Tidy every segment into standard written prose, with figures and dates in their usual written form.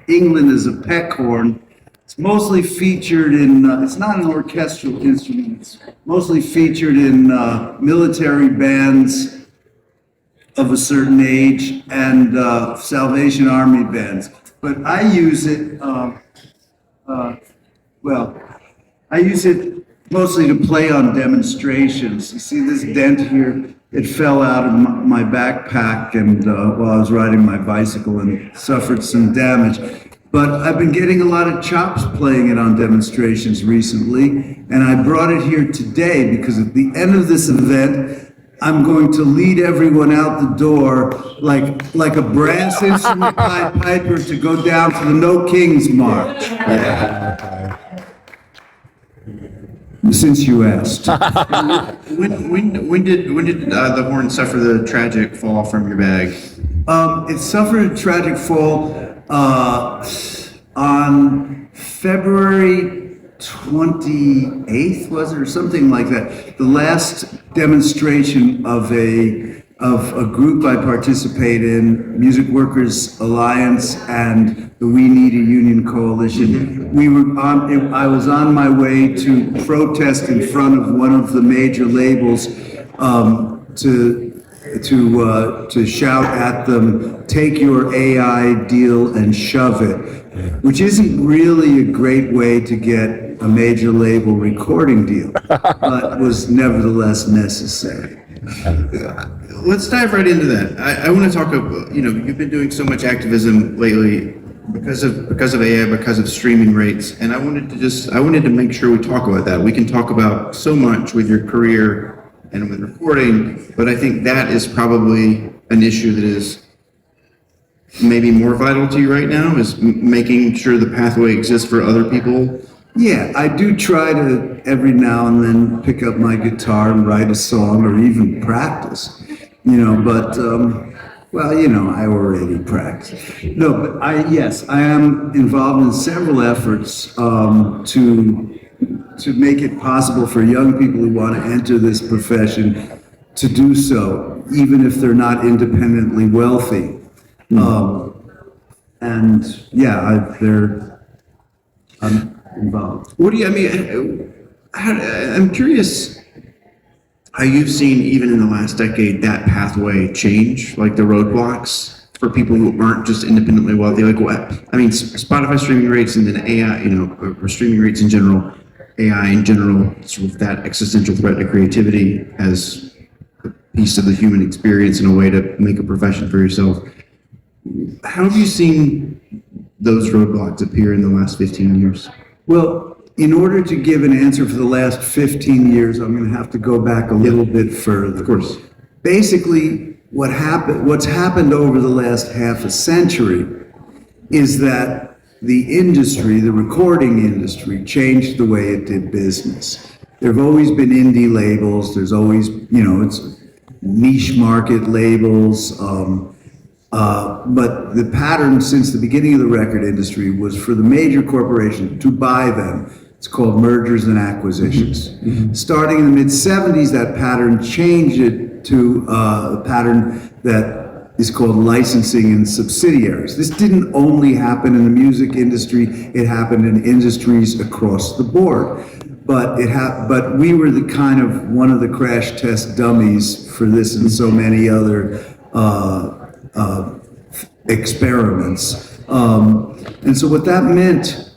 England as a peckhorn. It's mostly featured in, it's not an orchestral instrument, it's mostly featured in military bands of a certain age and Salvation Army bands. But I use it, I use it mostly to play on demonstrations. You see this dent here? It fell out of my backpack and while I was riding my bicycle and suffered some damage. But I've been getting a lot of chops playing it on demonstrations recently, and I brought it here today because at the end of this event, I'm going to lead everyone out the door like a brass instrument piper to go down to the No Kings March. Since you asked. When did the horn suffer the tragic fall from your bag? It suffered a tragic fall on February 28th, was it, or something like that? The last demonstration of a group I participate in, Music Workers Alliance and the We Need a Union Coalition. I was on my way to protest in front of one of the major labels to shout at them, take your AI deal and shove it, which isn't really a great way to get a major label recording deal, but was nevertheless necessary. Let's dive right into that. I want to talk about, you've been doing so much activism lately because of AI, because of streaming rates, and I wanted to make sure we talk about that. We can talk about so much with your career and with recording, but I think that is probably an issue that is maybe more vital to you right now, is making sure the pathway exists for other people. Yeah, I do try to every now and then pick up my guitar and write a song or even practice, but I already practice. No, but I am involved in several efforts to make it possible for young people who want to enter this profession to do so, even if they're not independently wealthy. I'm involved. I'm curious how you've seen, even in the last decade, that pathway change, like the roadblocks for people who aren't just independently wealthy. Spotify streaming rates and then AI, or streaming rates in general, AI in general, sort of that existential threat to creativity as a piece of the human experience and a way to make a profession for yourself. How have you seen those roadblocks appear in the last 15 years? Well, in order to give an answer for the last 15 years, I'm going to have to go back a little bit further. Of course. Basically, what's happened over the last half a century is that the industry, the recording industry, changed the way it did business. There have always been indie labels. There's always, it's niche market labels. But the pattern since the beginning of the record industry was for the major corporations to buy them. It's called mergers and acquisitions. Mm-hmm. Starting in the mid-'70s, that pattern changed it to a pattern that is called licensing and subsidiaries. This didn't only happen in the music industry, it happened in industries across the board. But we were the kind of one of the crash test dummies for this and so many other experiments. And so what that meant,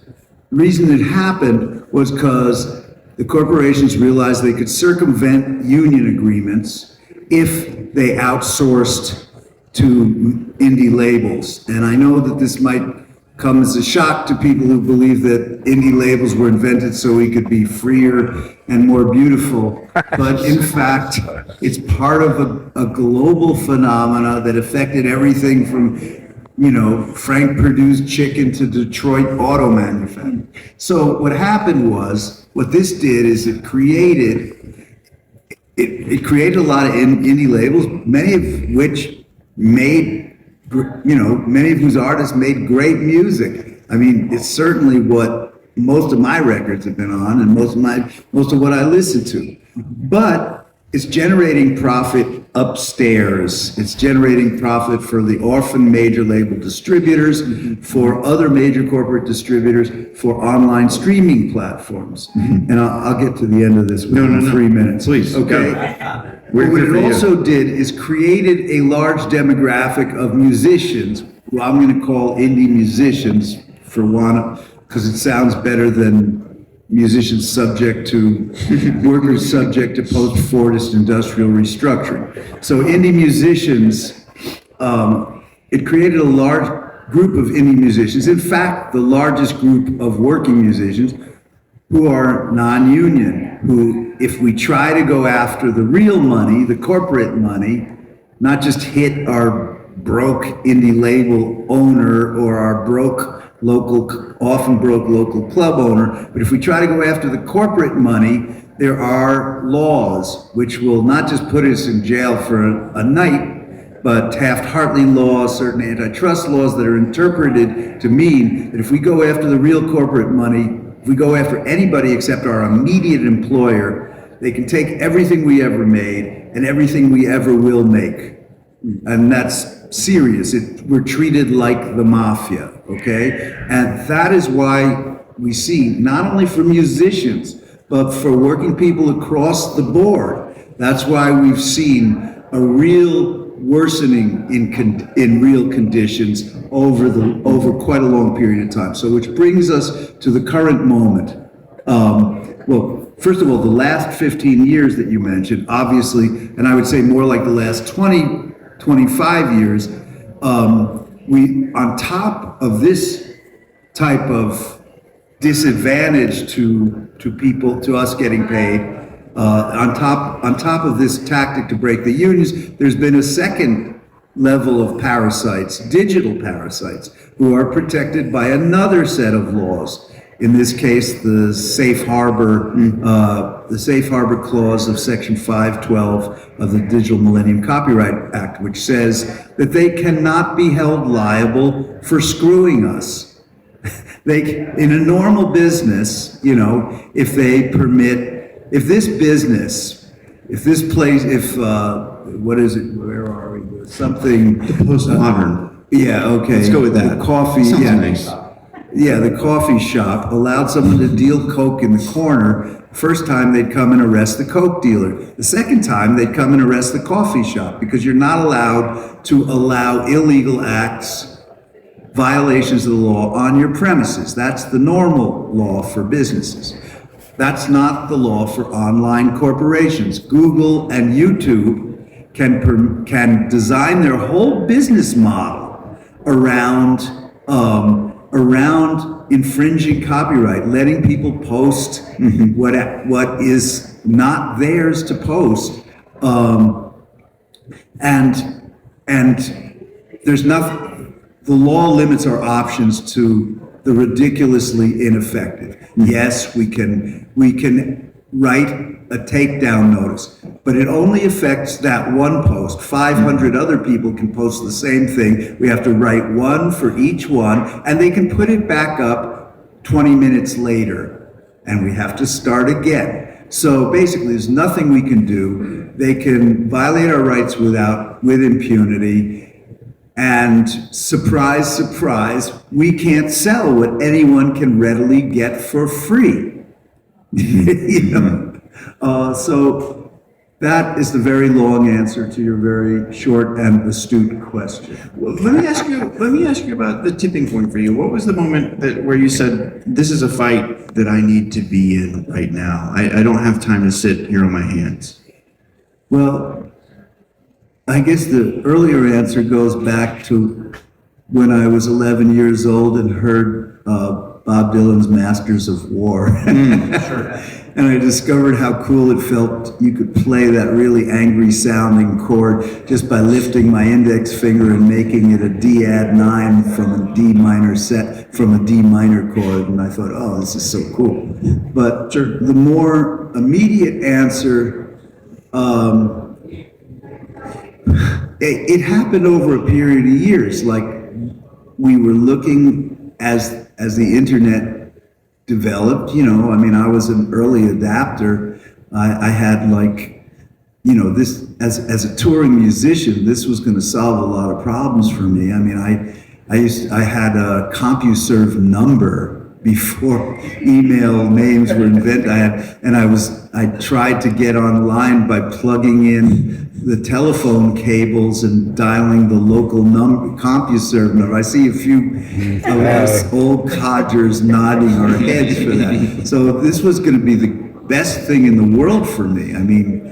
the reason it happened was because the corporations realized they could circumvent union agreements if they outsourced to indie labels. And I know that this might come as a shock to people who believe that indie labels were invented so we could be freer and more beautiful. But in fact, it's part of a global phenomena that affected everything from, Frank Perdue's chicken to Detroit auto manufacturing. So what happened was, what this did is it created a lot of indie labels, many of which made, many of whose artists made great music. I mean, it's certainly what most of my records have been on and most of what I listen to. But it's generating profit upstairs. It's generating profit for the orphan major label distributors, for other major corporate distributors, for online streaming platforms. And I'll get to the end of this within 3 minutes. Please, Okay. We're What here for it you. also did is created a large demographic of musicians, who I'm going to call indie musicians for one, because it sounds better than musicians subject to, workers subject to post-Fordist industrial restructuring. So indie musicians, it created a large group of indie musicians, in fact, the largest group of working musicians, who are non-union, who, if we try to go after the real money, the corporate money, not just hit our broke indie label owner or our often broke local club owner, but if we try to go after the corporate money, there are laws which will not just put us in jail for a night, but Taft-Hartley laws, certain antitrust laws that are interpreted to mean that if we go after the real corporate money, if we go after anybody except our immediate employer, they can take everything we ever made and everything we ever will make. And that's serious. We're treated like the mafia, okay? And that is why we see, not only for musicians, but for working people across the board, that's why we've seen a real worsening in real conditions over quite a long period of time. So which brings us to the current moment. Well, first of all, the last 15 years that you mentioned, obviously, and I would say more like the last 20, 25 years, we, on top of this type of disadvantage to people, to us getting paid, on top of this tactic to break the unions, there's been a second level of parasites, digital parasites, who are protected by another set of laws. In this case, the safe harbor clause of Section 512 of the Digital Millennium Copyright Act, which says that they cannot be held liable for screwing us. In a normal business, you know, if this place, what is it? Where are we? Something. The postmodern. Yeah. Okay. Let's go with that. The coffee. Sounds Yeah. nice. Yeah, the coffee shop allowed someone to deal coke in the corner. First time they'd come and arrest the coke dealer. The second time they'd come and arrest the coffee shop, because you're not allowed to allow illegal acts, violations of the law on your premises. That's the normal law for businesses. That's not the law for online corporations. Google and YouTube can design their whole business model around infringing copyright, letting people post what is not theirs to post, and there's nothing. The law limits our options to the ridiculously ineffective. Yes, we can write a takedown notice, but it only affects that one post. 500 other people can post the same thing. We have to write one for each one, and they can put it back up 20 minutes later, and we have to start again. So basically, there's nothing we can do. They can violate our rights with impunity. And surprise, surprise, we can't sell what anyone can readily get for free. You know? So that is the very long answer to your very short and astute question. Well, let me ask you about the tipping point for you. What was the moment where you said, this is a fight that I need to be in right now? I don't have time to sit here on my hands. Well, I guess the earlier answer goes back to when I was 11 years old and heard Bob Dylan's Masters of War. And I discovered how cool it felt. You could play that really angry sounding chord just by lifting my index finger and making it a D add 9 from a D minor chord. And I thought, oh, this is so cool. But the more immediate answer, it happened over a period of years. Like, we were looking as the internet developed, you know. I mean, I was an early adapter. I had like you know, this, as a touring musician, this was going to solve a lot of problems for me. I mean, I had a CompuServe number before email names were invented. I tried to get online by plugging in the telephone cables and dialing the local CompuServe number. I see a few of us old codgers nodding our heads for that. So this was going to be the best thing in the world for me. I mean,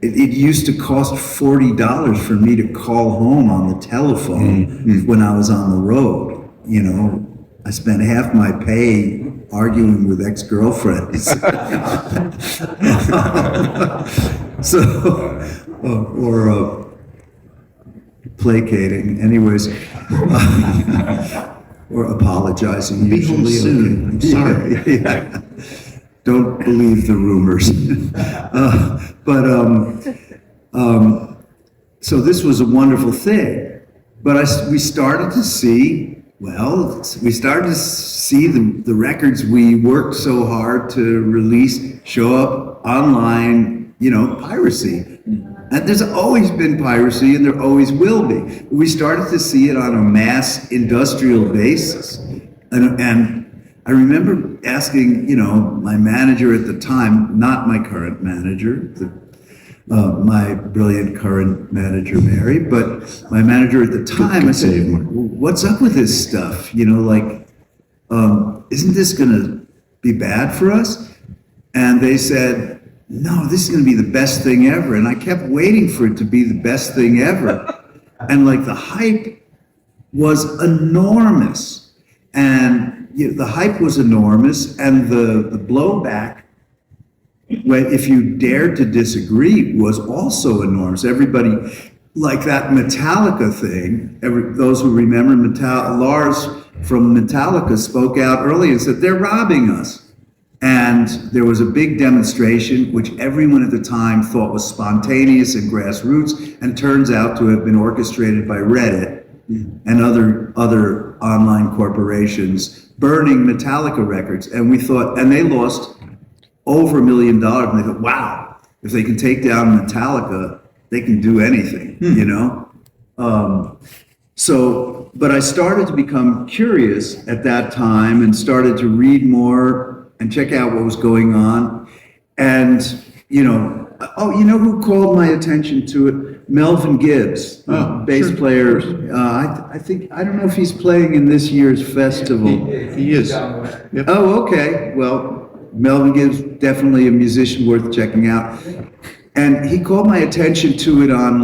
it used to cost $40 for me to call home on the telephone when I was on the road. You know, I spent half my pay arguing with ex-girlfriends. or placating, anyways, or apologizing. Be home soon. I'm sorry. Yeah. Don't believe the rumors. So this was a wonderful thing. But we started to see, the records we worked so hard to release show up online, you know, piracy. And there's always been piracy and there always will be. We started to see it on a mass industrial basis. And I remember asking, you know, my manager at the time, not my current manager, my brilliant current manager, Mary, but my manager at the time, I said, what's up with this stuff? You know, like, isn't this going to be bad for us? And they said, no, this is going to be the best thing ever. And I kept waiting for it to be the best thing ever. And like the hype was enormous. And the hype was enormous, and the blowback, if you dared to disagree, was also enormous. Everybody, like that Metallica thing, those who remember Lars from Metallica spoke out early and said, they're robbing us. And there was a big demonstration, which everyone at the time thought was spontaneous and grassroots, and turns out to have been orchestrated by Reddit and other online corporations burning Metallica records. And we thought, and they lost over $1 million. And they thought, wow, if they can take down Metallica, they can do anything, you know? But I started to become curious at that time and started to read more and check out what was going on. And, you know who called my attention to it? Melvin Gibbs, bass player. I don't know if he's playing in this year's festival. He is. Yep. Oh, okay. Well, Melvin Gibbs, definitely a musician worth checking out. And he called my attention to it on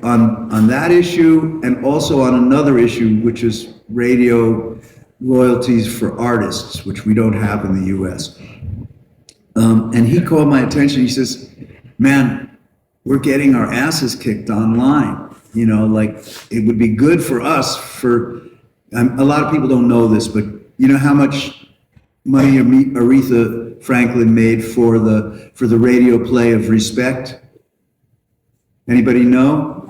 on that issue, and also on another issue, which is radio royalties for artists, which we don't have in the U.S. And he called my attention. He says, man, we're getting our asses kicked online. You know, like, it would be good for us a lot of people don't know this, but you know how much money Aretha Franklin made for the radio play of Respect? Anybody know?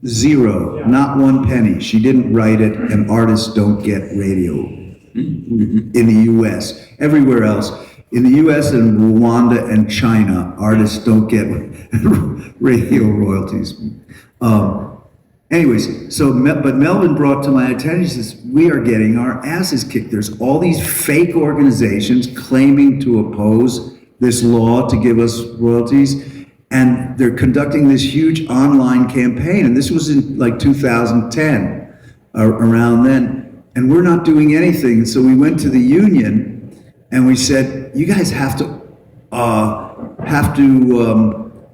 Zero, not 1 penny. She didn't write it, and artists don't get radio in the U.S. Everywhere else. In the U.S. and Rwanda and China, artists don't get radio royalties. Anyways, but Melvin brought to my attention, he says, we are getting our asses kicked. There's all these fake organizations claiming to oppose this law to give us royalties, and they're conducting this huge online campaign. And this was in like 2010, around then, and we're not doing anything. So we went to the union and we said, you guys have to,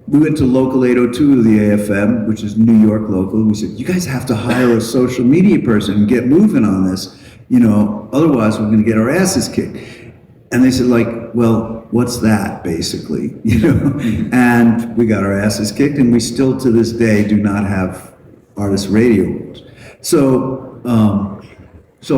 we went to Local 802 of the AFM, which is New York local. We said, you guys have to hire a social media person and get moving on this, you know, otherwise we're gonna get our asses kicked. And they said, like, well, what's that, basically, you know? And we got our asses kicked, and we still to this day do not have artist radio rules. So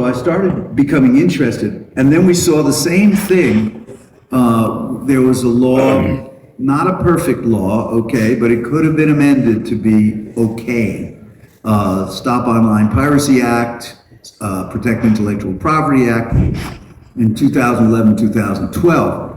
I started becoming interested, and then we saw the same thing. There was a law, not a perfect law, okay, but it could have been amended to be okay. Stop Online Piracy Act, Protect Intellectual Property Act in 2011, 2012.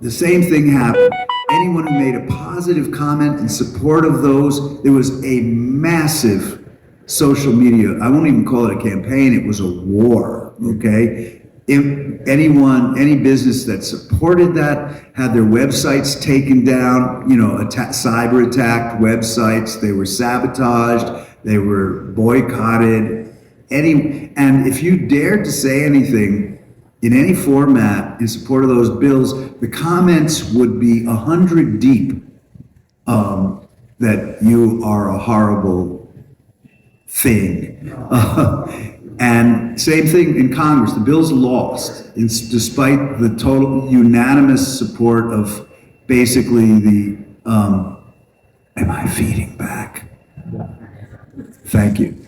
The same thing happened. anyone who made a positive comment in support of those, there was a massive social media, I won't even call it a campaign, it was a war, okay? If anyone, any business that supported that had their websites taken down, cyber attacked websites, they were sabotaged, they were boycotted, and if you dared to say anything in any format in support of those bills, the comments would be 100 deep, that you are a horrible thing. And same thing in Congress. The bill's lost, despite the total unanimous support of basically the, am I feeding back? Thank you.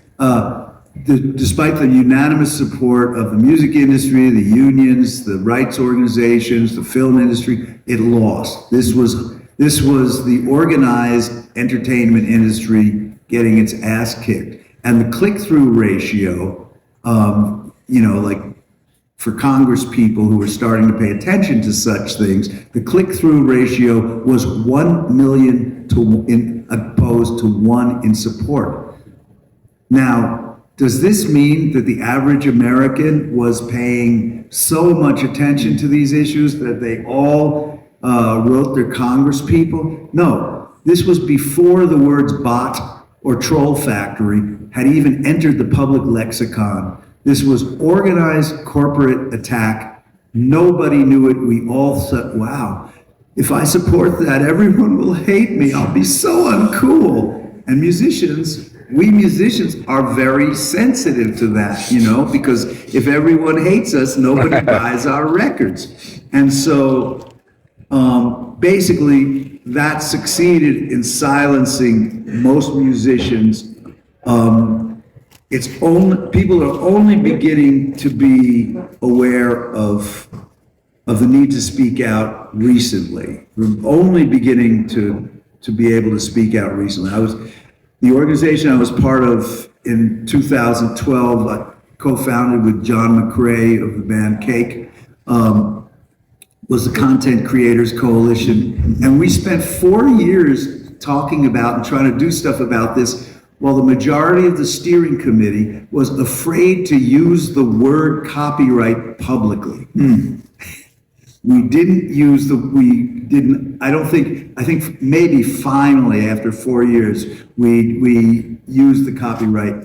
Despite the unanimous support of the music industry, the unions, the rights organizations, the film industry, it lost. This was the organized entertainment industry getting its ass kicked. And the click-through ratio, like for Congress people who were starting to pay attention to such things, the click-through ratio was 1 million opposed to 1 in support. Now, does this mean that the average American was paying so much attention to these issues that they all wrote their Congress people? No, this was before the words bot or troll factory had even entered the public lexicon. This was organized corporate attack. Nobody knew it. We all said, wow, if I support that, everyone will hate me. I'll be so uncool. And we musicians are very sensitive to that, because if everyone hates us, nobody buys our records. And so basically that succeeded in silencing most musicians. People are only beginning to be aware of the need to speak out recently. We're only beginning to be able to speak out recently. The organization I was part of in 2012, I co-founded with John McRae of the band Cake, was the Content Creators Coalition. And we spent 4 years talking about and trying to do stuff about this, while the majority of the steering committee was afraid to use the word copyright publicly. I think maybe finally after 4 years, we used the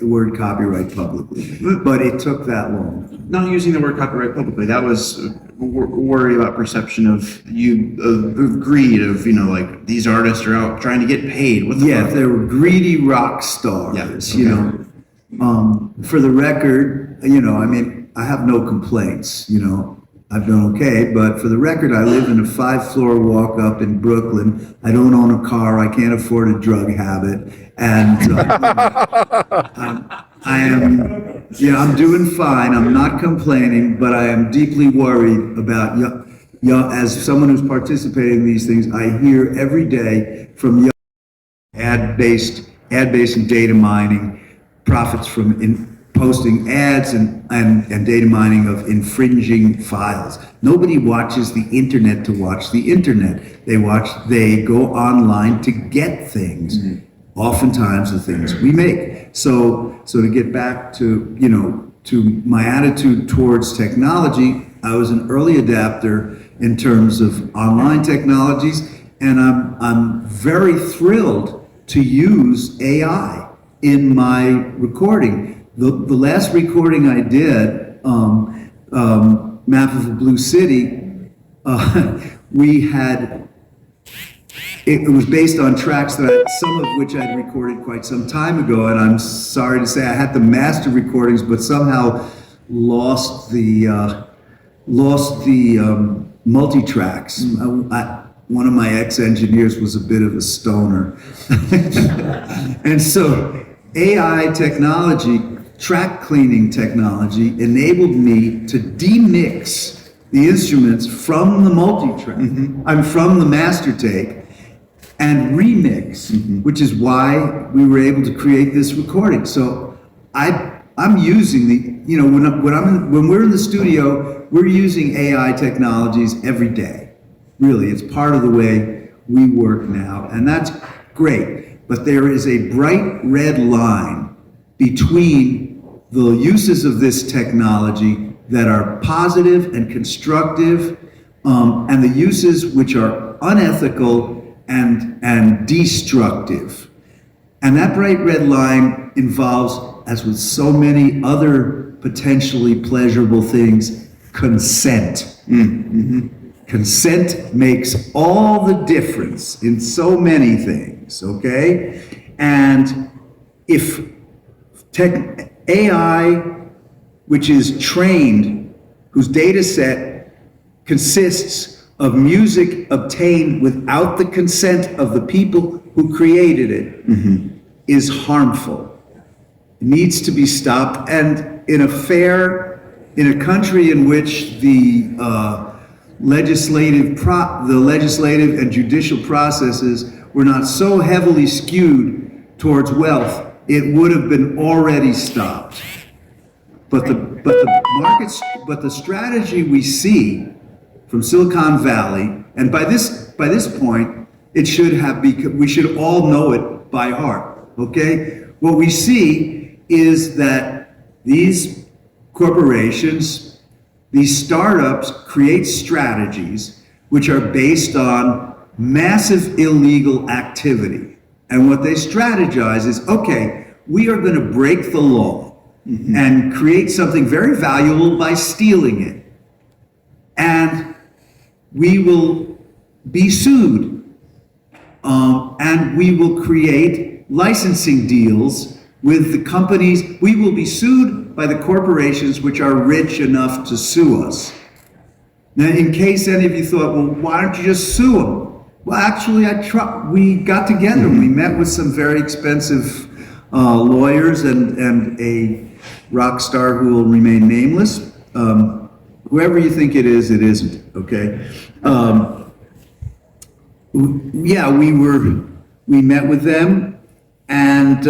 word copyright publicly, but it took that long. Not using the word copyright publicly, that was worry about perception of greed, of, like these artists are out trying to get paid. What the fuck? They were greedy rock stars, For the record, I have no complaints, I've done okay, but for the record, I live in a 5-floor walk-up in Brooklyn. I don't own a car. I can't afford a drug habit, and I'm doing fine. I'm not complaining, but I am deeply worried about as someone who's participating in these things. I hear every day from young ad-based and data mining, profits from posting ads and data mining of infringing files. Nobody watches the internet to watch the internet. They go online to get things. Oftentimes the things we make. So to get back to my attitude towards technology, I was an early adapter in terms of online technologies, and I'm very thrilled to use AI in my recording. The last recording I did, Map of a Blue City, it was based on tracks some of which I'd recorded quite some time ago, and I'm sorry to say I had the master recordings, but somehow lost the multi-tracks. One of my ex-engineers was a bit of a stoner. And so AI technology, track cleaning technology, enabled me to demix the instruments from the multi-track, from the master tape, and remix, which is why we were able to create this recording. So I'm using when we're in the studio, we're using AI technologies every day. Really, it's part of the way we work now, and that's great. But there is a bright red line between the uses of this technology that are positive and constructive, and the uses which are unethical and destructive. And that bright red line involves, as with so many other potentially pleasurable things, consent. Consent makes all the difference in so many things, okay? And if AI, which is trained, whose data set consists of music obtained without the consent of the people who created it, is harmful. It needs to be stopped. And in a country in which the legislative and judicial processes were not so heavily skewed towards wealth, it would have been already stopped. But the strategy we see from Silicon Valley, and by this point, we should all know it by heart, okay? What we see is that these corporations, these startups create strategies which are based on massive illegal activity. And what they strategize is, okay, we are going to break the law and create something very valuable by stealing it. And we will be sued. And we will create licensing deals with the companies. We will be sued by the corporations which are rich enough to sue us. Now, in case any of you thought, well, why don't you just sue them? Well, actually, we got together. We met with some very expensive lawyers and a rock star who will remain nameless. Whoever you think it isn't, okay? Yeah, we met with them, and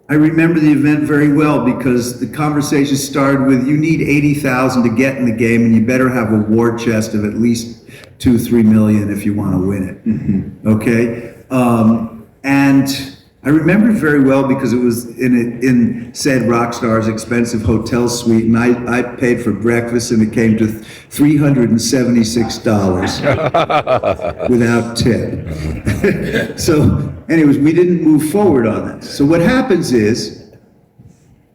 I remember the event very well because the conversation started with, you need 80,000 to get in the game, and you better have a war chest of at least 2-3 million if you want to win it. Okay? And I remember it very well because it was in said rock star's expensive hotel suite, and I paid for breakfast, and it came to $376 without tip. So, anyways, we didn't move forward on that. So what happens is,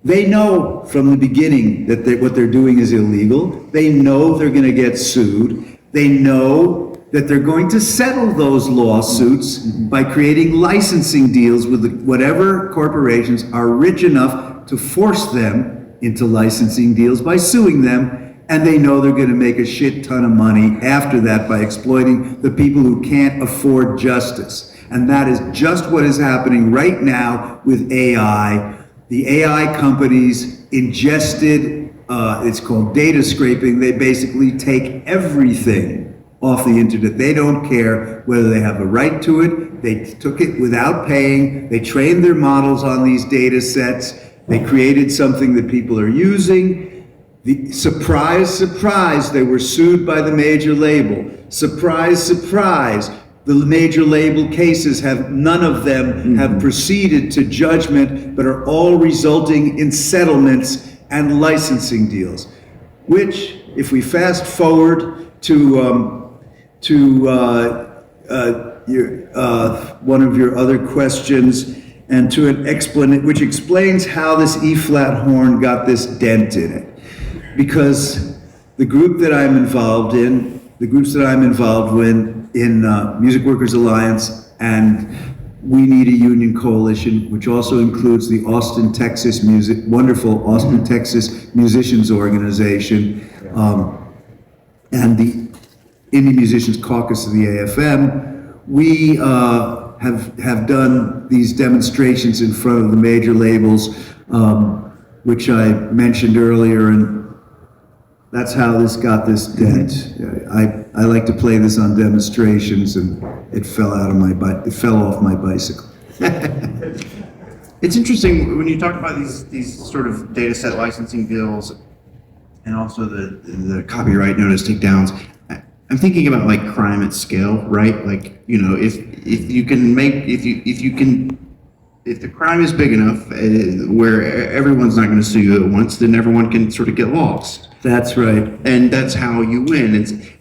they know from the beginning that what they're doing is illegal. They know they're going to get sued. They know that they're going to settle those lawsuits by creating licensing deals with whatever corporations are rich enough to force them into licensing deals by suing them, and they know they're going to make a shit ton of money after that by exploiting the people who can't afford justice. And that is just what is happening right now with AI. The AI companies ingested, it's called data scraping. They basically take everything off the internet. They don't care whether they have a right to it. They took it without paying. They trained their models on these data sets. They created something that people are using. Surprise, surprise, they were sued by the major label. Surprise, surprise, the major label cases none of them have proceeded to judgment, but are all resulting in settlements and licensing deals, which, if we fast forward to one of your other questions, and to an explanation, which explains how this E-flat horn got this dent in it. Because the group that I'm involved in, the groups that I'm involved in Music Workers Alliance and We Need a Union Coalition, which also includes the Austin, Texas wonderful Austin, Texas Musicians Organization, and the Indie Musicians Caucus of the AFM, we have done these demonstrations in front of the major labels, which I mentioned earlier, and that's how this got this dent. I like to play this on demonstrations, and it fell off my bicycle. It's interesting when you talk about these sort of data set licensing deals, and also the copyright notice takedowns. I'm thinking about like crime at scale, right? Like, you know, if you can make, if the crime is big enough where everyone's not going to sue you at once, then everyone can sort of get lost. That's right. And that's how you win.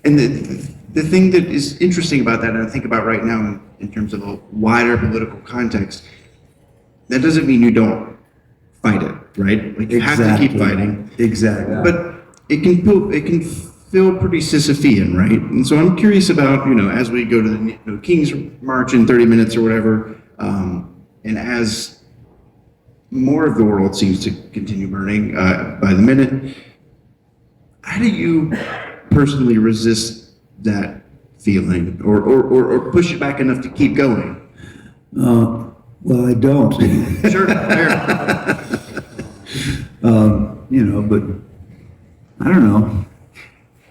And the thing that is interesting about that, and I think about right now in terms of a wider political context, that doesn't mean you don't fight it, right? Like you have to keep fighting. Exactly. But it can feel pretty Sisyphean, right? And so I'm curious about, you know, as we go to the King's March in 30 minutes or whatever, and as more of the world seems to continue burning by the minute, how do you personally resist that feeling or push it back enough to keep going? Well, I don't. Sure, fair. You know, but I don't know.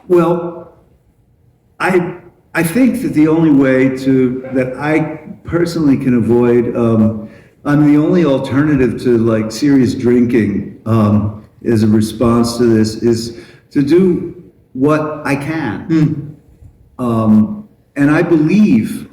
Well, I think that the only way that I personally can avoid, the only alternative to like serious drinking as a response to this is to do what I can. And I believe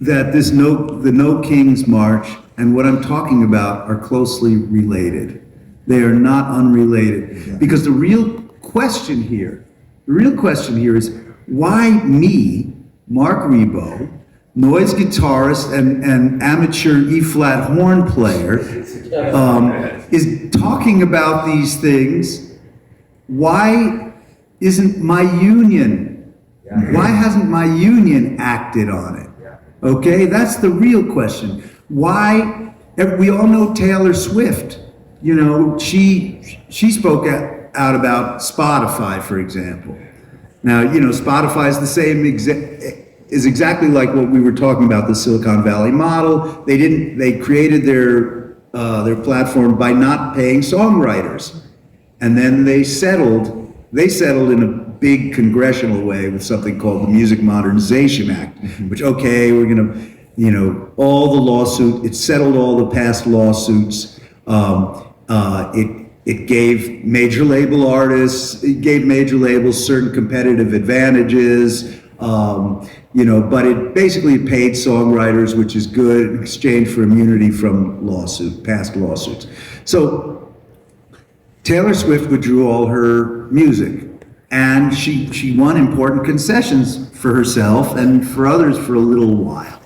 that the No Kings March and what I'm talking about are closely related. They are not unrelated. Because the real question here is why me, Marc Ribot, noise guitarist and amateur E-flat horn player, is talking about these things. Why isn't my union, why hasn't my union acted on it? Okay, that's the real question. Why, we all know Taylor Swift, you know, she spoke out about Spotify, for example. Now, you know, Spotify is the same is exactly like what we were talking about, the Silicon Valley model. They created their platform by not paying songwriters. And then they settled in a big congressional way with something called the Music Modernization Act, which, okay, we're gonna, you know, it settled all the past lawsuits. It gave major labels certain competitive advantages, you know, but it basically paid songwriters, which is good, in exchange for immunity from past lawsuits. So Taylor Swift withdrew all her music, and she won important concessions for herself and for others for a little while.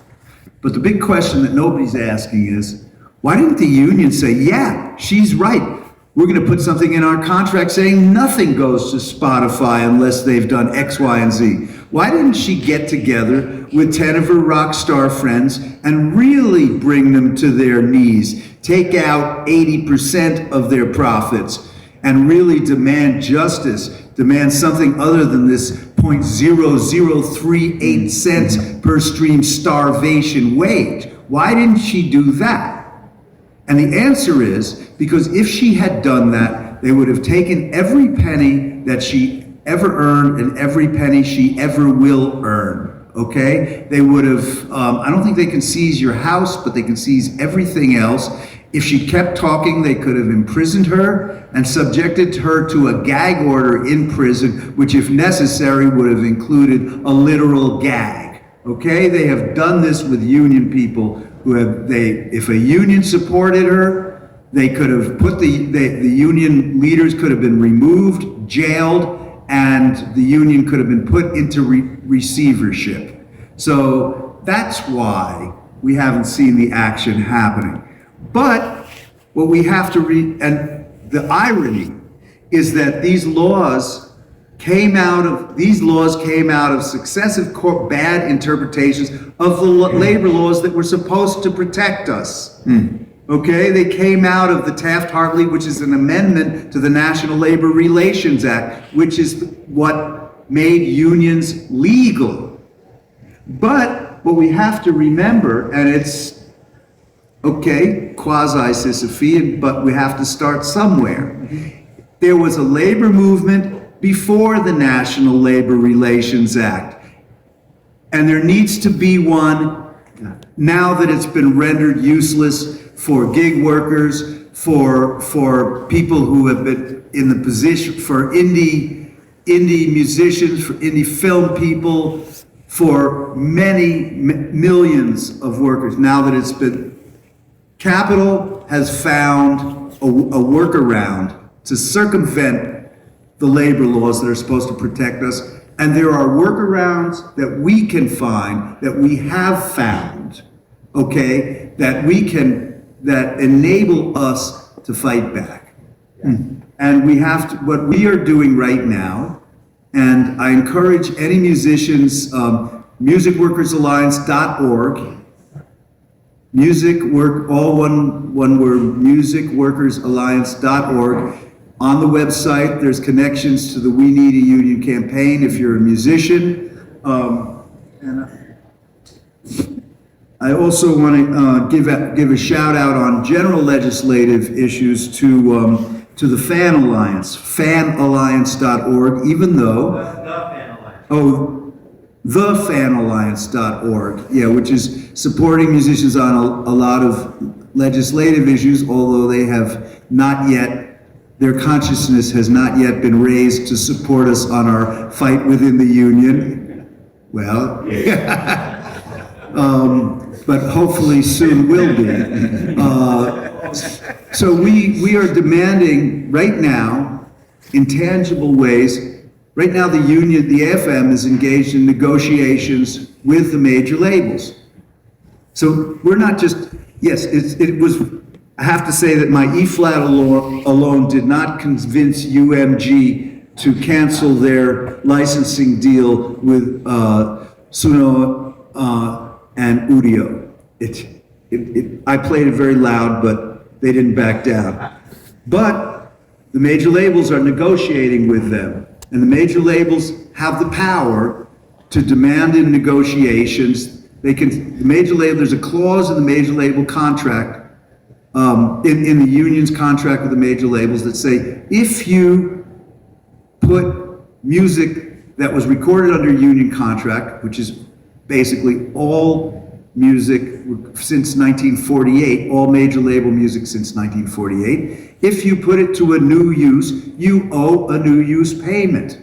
But the big question that nobody's asking is, why didn't the union say, yeah, she's right, we're going to put something in our contract saying nothing goes to Spotify unless they've done X, Y, and Z? Why didn't she get together with 10 of her rock star friends and really bring them to their knees, take out 80% of their profits, and really demand justice, demand something other than this 0.0038 cents per stream starvation wage? Why didn't she do that? And the answer is because if she had done that, they would have taken every penny that she ever earned and every penny she ever will earn, okay? They would have, I don't think they can seize your house, but they can seize everything else. If she kept talking, they could have imprisoned her and subjected her to a gag order in prison, which if necessary would have included a literal gag, okay? They have done this with union people if a union supported her, they could have the union leaders could have been removed, jailed, and the union could have been put into receivership. So that's why we haven't seen the action happening. But what we have to and the irony is that these laws came out of successive bad interpretations of the labor laws that were supposed to protect us. Okay, they came out of the Taft-Hartley, which is an amendment to the National Labor Relations Act, which is what made unions legal. But what we have to remember, and it's, okay, quasi-Sisyphean, but we have to start somewhere. There was a labor movement before the National Labor Relations Act. And there needs to be one now that it's been rendered useless for gig workers, for people who have been in the position, for indie indie musicians, for indie film people, for many millions of workers. Now that it's been, Capitol has found a workaround to circumvent the labor laws that are supposed to protect us. And there are workarounds that we can find, that we have found, okay, that enable us to fight back. And we have to, what we are doing right now, and I encourage any musicians, musicworkersalliance.org, all one word, musicworkersalliance.org. On the website, there's connections to the We Need a Union campaign if you're a musician. And I also want to give a shout out on general legislative issues to the Fan Alliance, fanalliance.org, even though... The Fan Alliance. Oh, thefanalliance.org, yeah, which is supporting musicians on a lot of legislative issues, although they have not yet, their consciousness has not yet been raised to support us on our fight within the union. Well, but hopefully soon will be. So we are demanding right now, in tangible ways. Right now, the union, the AFM, is engaged in negotiations with the major labels. So we're not just, yes, it was, I have to say that my E-flat alone did not convince UMG to cancel their licensing deal with Suno and Udio. I played it very loud, but they didn't back down. But the major labels are negotiating with them. And the major labels have the power to demand in negotiations. There's a clause in the major label contract, in the union's contract with the major labels that say, if you put music that was recorded under union contract, which is basically all music since 1948, all major label music since 1948, if you put it to a new use, you owe a new use payment.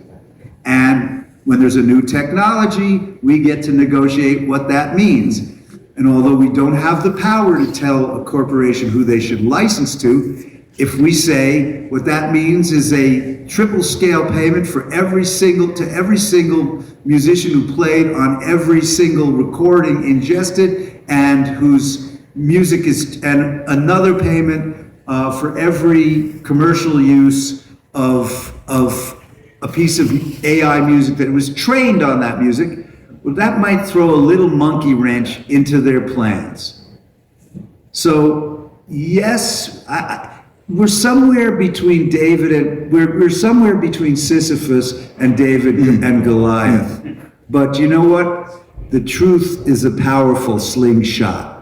And when there's a new technology, we get to negotiate what that means. And although we don't have the power to tell a corporation who they should license to, if we say what that means is a triple scale payment to every single musician who played on every single recording ingested and whose music is, and another payment for every commercial use of a piece of AI music that was trained on that music, well, that might throw a little monkey wrench into their plans. So yes, we're somewhere between we're somewhere between Sisyphus and David and Goliath. But you know what? The truth is a powerful slingshot.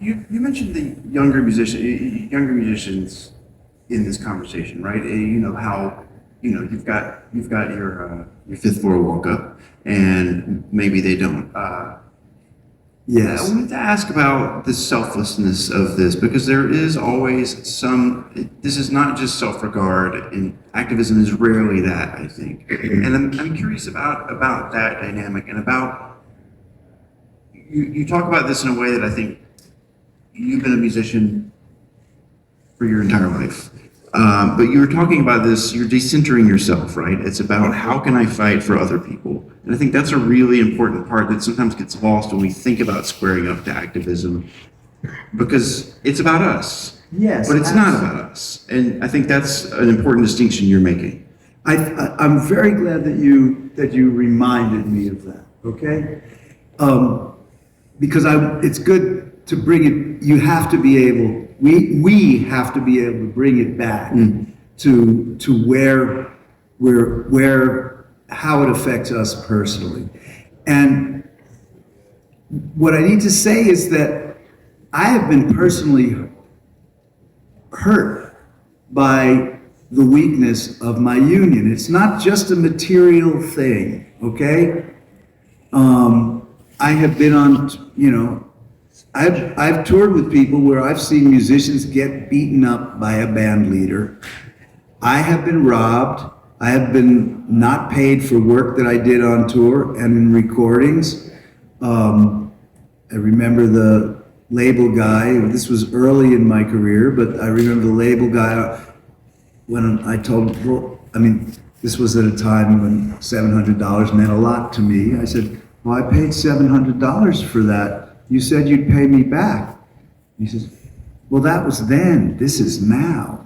You mentioned the younger musicians in this conversation, right? You know how, you've got your fifth floor walk up, and maybe they don't. Yes. I wanted to ask about the selflessness of this, because there is always this is not just self-regard, and activism is rarely that, I think. And I'm curious about that dynamic, and about, you talk about this in a way that I think you've been a musician for your entire life. But you were talking about this, you're decentering yourself, right? It's about how can I fight for other people? And I think that's a really important part that sometimes gets lost when we think about squaring up to activism, because it's about us. Yes. But it's not about us. And I think that's an important distinction you're making. I'm very glad that you reminded me of that, okay? Because it's good to bring it, you have to be able, we have to be able to bring it back to how it affects us personally. And what I need to say is that I have been personally hurt by the weakness of my union. It's not just a material thing, okay? I have been on, I've toured with people where I've seen musicians get beaten up by a band leader. I have been robbed. I have been not paid for work that I did on tour and in recordings. I remember the label guy, this was early in my career, but I remember the label guy when I told him, well, I mean, this was at a time when $700 meant a lot to me. I said, well, I paid $700 for that. You said you'd pay me back. He says, well, that was then, this is now.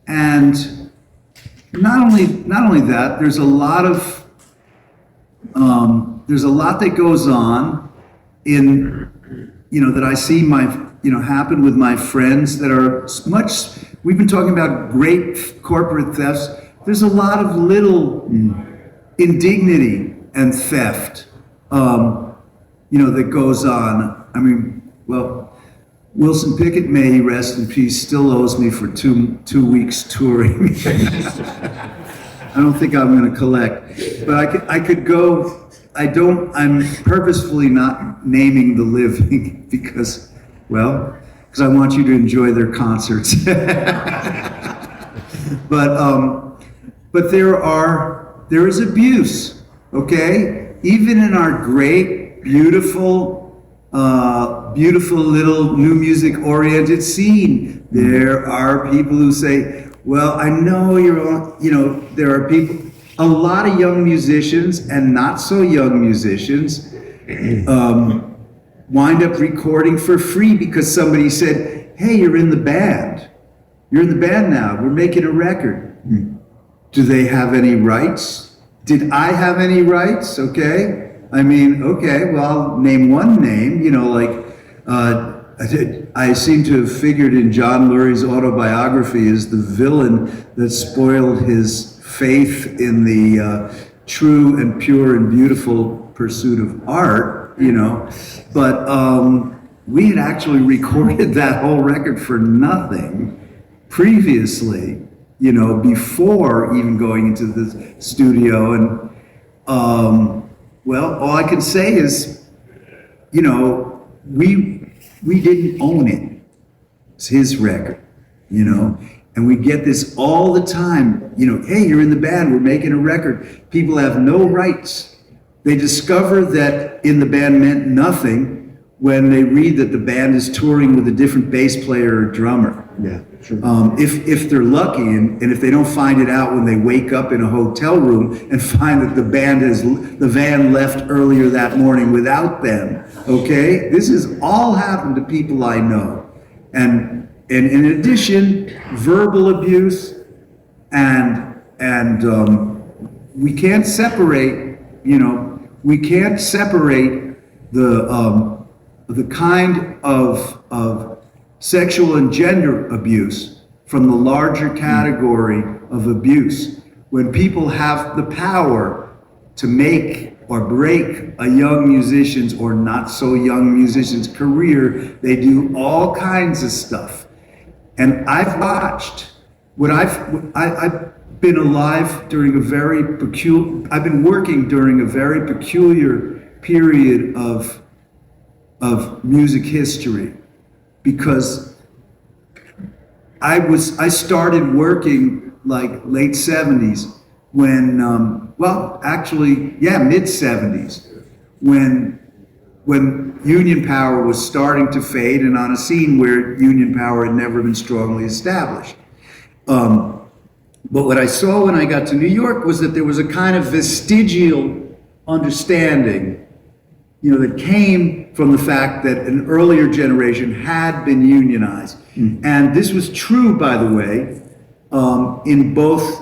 And not only that, there's a lot that goes on in, that I see happen with my friends that are we've been talking about great corporate thefts. There's a lot of little indignity and theft, that goes on. I mean, well, Wilson Pickett, may he rest in peace, still owes me for two weeks touring. I don't think I'm going to collect, but I could go. I'm purposefully not naming the living because I want you to enjoy their concerts. But there is abuse, okay? Even in our great, beautiful little new music oriented scene, there are people who say, well, I know there are people, a lot of young musicians and not so young musicians wind up recording for free because somebody said, hey, you're in the band. You're in the band now. We're making a record. Do they have any rights? Did I have any rights? Okay. I mean, okay, well, I'll name one name, I seem to have figured in John Lurie's autobiography as the villain that spoiled his faith in the true and pure and beautiful pursuit of art, but we had actually recorded that whole record for nothing previously, before even going into the studio. And all I can say is, we didn't own it. It's his record, and we get this all the time, hey, you're in the band, we're making a record. People have no rights. They discover that in the band meant nothing when they read that the band is touring with a different bass player or drummer. Yeah, sure. If they're lucky, and if they don't find it out when they wake up in a hotel room and find that the van left earlier that morning without them, okay? This has all happened to people I know. And in addition, verbal abuse, and we can't separate, the kind of sexual and gender abuse from the larger category of abuse. When people have the power to make or break a young musician's or not so young musician's career, they do all kinds of stuff. And I've watched I've been alive during I've been working during a very peculiar period of music history, because I started working like late 70s when, mid 70s, when union power was starting to fade and on a scene where union power had never been strongly established. But what I saw when I got to New York was that there was a kind of vestigial understanding, that came from the fact that an earlier generation had been unionized. And this was true, by the way, in both,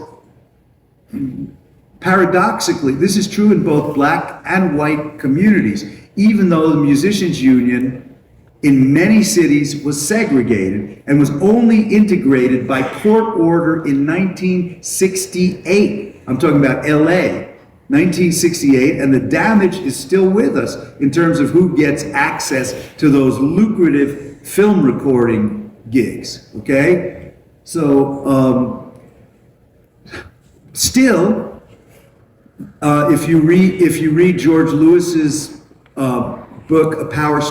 paradoxically, this is true in both black and white communities, even though the musicians' union in many cities was segregated and was only integrated by court order in 1968. I'm talking about LA, 1968, and the damage is still with us in terms of who gets access to those lucrative film recording gigs, okay? So, still, If you read George Lewis's book, A Power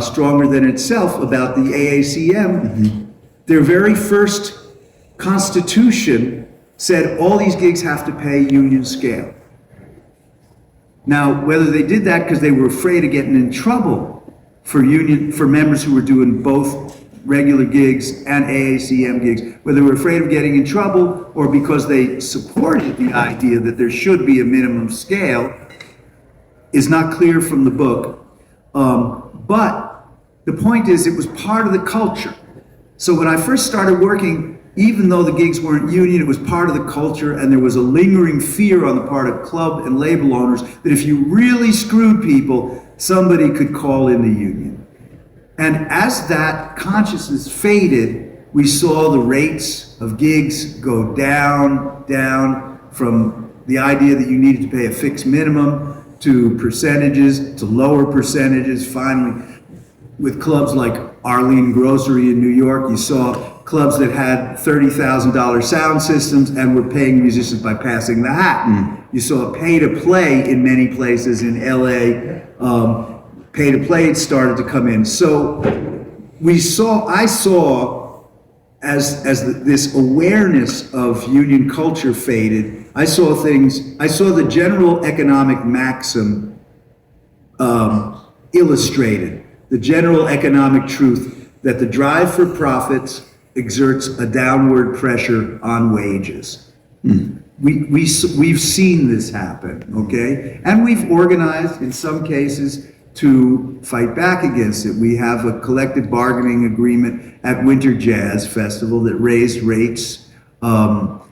Stronger Than Itself, about the AACM, their very first constitution said all these gigs have to pay union scale. Now, whether they did that because they were afraid of getting in trouble for members who were doing both regular gigs and AACM gigs, whether they were afraid of getting in trouble or because they supported the idea that there should be a minimum scale, is not clear from the book. But the point is, it was part of the culture. So when I first started working, even though the gigs weren't union, it was part of the culture, and there was a lingering fear on the part of club and label owners that if you really screwed people, somebody could call in the union. And as that consciousness faded, we saw the rates of gigs go down from the idea that you needed to pay a fixed minimum to percentages, to lower percentages. Finally, with clubs like Arlene Grocery in New York, you saw clubs that had $30,000 sound systems and were paying musicians by passing the hat. You saw pay to play in many places in LA. Pay to play started to come in. So I saw this awareness of union culture faded, I saw the general economic maxim illustrated, the general economic truth that the drive for profits exerts a downward pressure on wages. We've seen this happen, okay? And we've organized in some cases to fight back against it. We have a collective bargaining agreement at Winter Jazz Festival that raised rates, that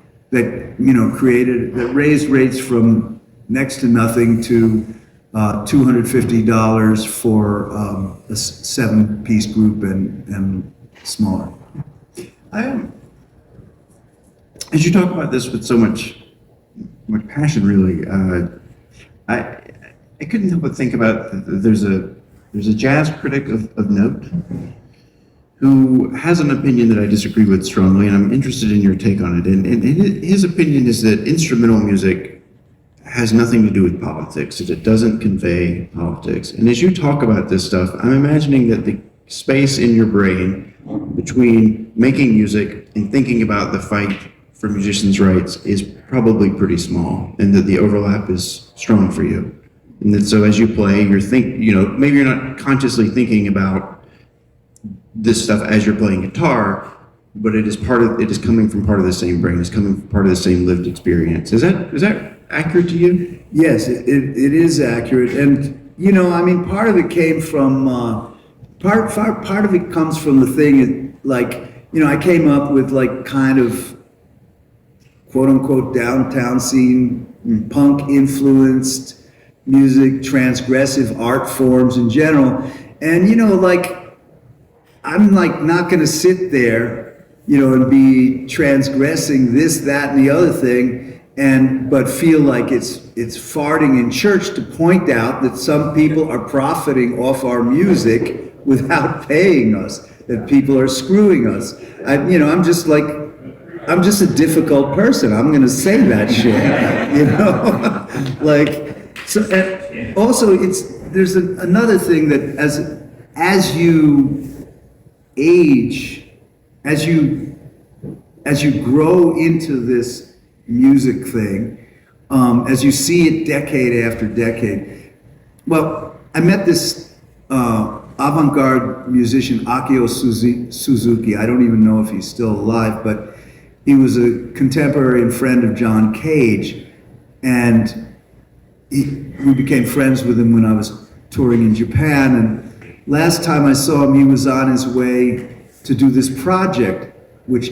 raised rates from next to nothing to $250 for a 7-piece group and smaller. As you talk about this with so much passion, really, I couldn't help but think about there's a jazz critic of note who has an opinion that I disagree with strongly, and I'm interested in your take on it. And his opinion is that instrumental music has nothing to do with politics, that it doesn't convey politics. And as you talk about this stuff, I'm imagining that the space in your brain between making music and thinking about the fight for musicians' rights is probably pretty small, and that the overlap is strong for you. And that so as you play, maybe you're not consciously thinking about this stuff as you're playing guitar, but it is coming from part of the same brain, it's coming from part of the same lived experience. Is that accurate to you? Yes, it is accurate. And, part of it came from, part of it comes from the thing, I came up with kind of quote unquote downtown scene, punk influenced music, transgressive art forms in general. And, I'm not going to sit there, and be transgressing this, that, and the other thing, but feel like it's farting in church to point out that some people are profiting off our music without paying us, that people are screwing us. I'm just a difficult person. I'm going to say that shit, So, and also, there's another thing that as you age, as you grow into this music thing, as you see it decade after decade. Well, I met this avant-garde musician, Akio Suzuki. I don't even know if he's still alive, but he was a contemporary and friend of John Cage, and we became friends with him when I was touring in Japan. And last time I saw him, he was on his way to do this project, which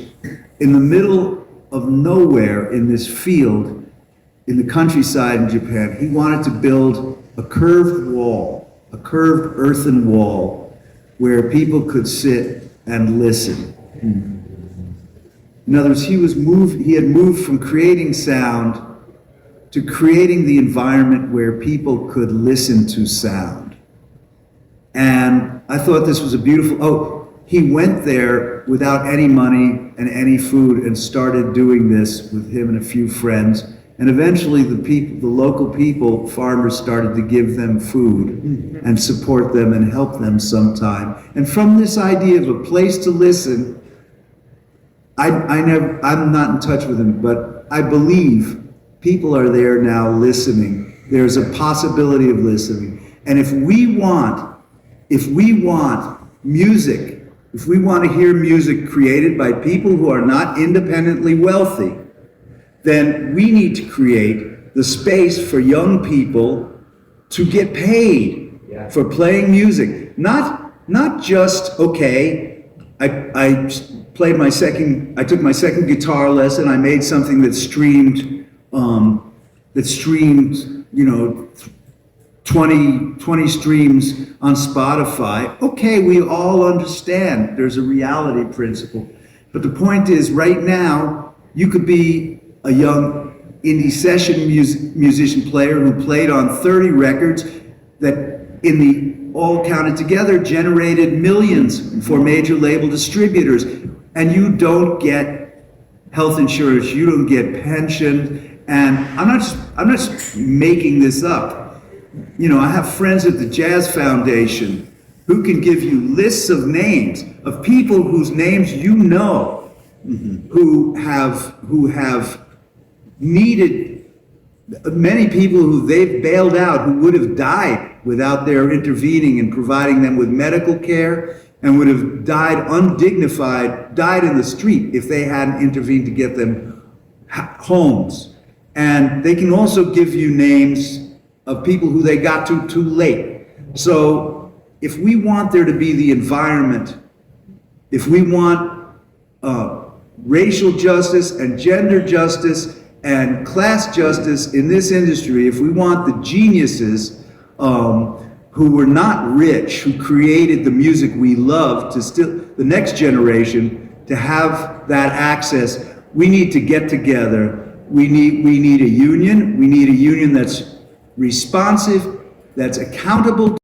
in the middle of nowhere in this field, in the countryside in Japan, he wanted to build a curved wall, a curved earthen wall, where people could sit and listen. In other words, he had moved from creating sound to creating the environment where people could listen to sound. And I thought this was a beautiful, he went there without any money and any food and started doing this with him and a few friends. And eventually the local people, farmers started to give them food and support them and help them sometime. And from this idea of a place to listen, I'm not in touch with them, but I believe people are there now listening. There's a possibility of listening. And if we want music, if we want to hear music created by people who are not independently wealthy, then we need to create the space for young people to get paid for playing music. Not just, okay, I took my second guitar lesson, I made something that streamed, 20 streams on Spotify. Okay, we all understand there's a reality principle. But the point is, right now, you could be a young indie session musician player who played on 30 records that all counted together generated millions for major label distributors. And you don't get health insurance, you don't get pension. And I'm not just making this up. I have friends at the Jazz Foundation who can give you lists of names of people whose names who have needed, many people who they've bailed out who would have died without their intervening and providing them with medical care, and would have died undignified, died in the street if they hadn't intervened to get them homes. And they can also give you names of people who they got to too late. So if we want there to be the environment, if we want racial justice and gender justice and class justice in this industry, if we want the geniuses who were not rich, who created the music we love, to still, the next generation, to have that access, we need to get together. We need a union. We need a union that's responsive, that's accountable